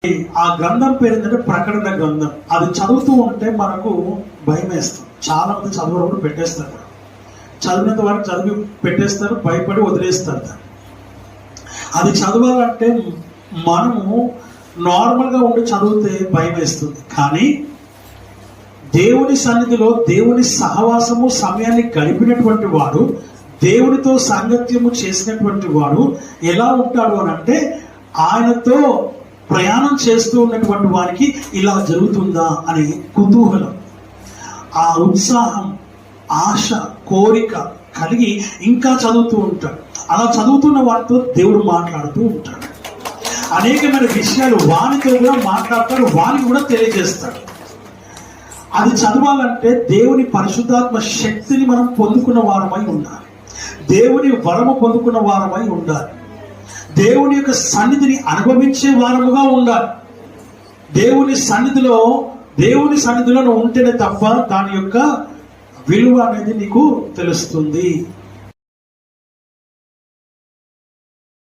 ఆ గ్రంథం పేరు ఏంటంటే ప్రకటన గ్రంథం. అది చదువుతూ ఉంటే మనకు భయం వేస్తుంది. చాలా మంది చదువులు పెట్టేస్తారు, చదివినంత వరకు చదివి పెట్టేస్తారు, భయపడి వదిలేస్తారు. అది చదవాలంటే మనము నార్మల్గా ఉండి చదివితే భయం వేస్తుంది. కానీ దేవుని సన్నిధిలో దేవుని సహవాసము సమయాన్ని గడిపినటువంటి వాడు, దేవునితో సాంగత్యము చేసినటువంటి వాడు ఎలా ఉంటాడు అని అంటే, ఆయనతో ప్రయాణం చేస్తూ ఉన్నటువంటి వారికి ఇలా జరుగుతుందా అనే కుతూహలం, ఆ ఉత్సాహం, ఆశ, కోరిక కలిగి ఇంకా చదువుతూ ఉంటాడు. అలా చదువుతున్న వారితో దేవుడు మాట్లాడుతూ ఉంటాడు. అనేకమైన విషయాలు వానితో కూడా మాట్లాడతాడు, వానికి కూడా తెలియజేస్తాడు. అది చదవాలంటే దేవుని పరిశుద్ధాత్మ శక్తిని మనం పొందుకున్న వారమై ఉండాలి. దేవుని వరము పొందుకున్న వారమై ఉండాలి. దేవుని యొక్క సన్నిధిని అనుభవించే వారముగా ఉండాలి. దేవుని సన్నిధిలో నువ్వు ఉంటేనే తప్ప దాని యొక్క విలువ అనేది నీకు తెలుస్తుంది.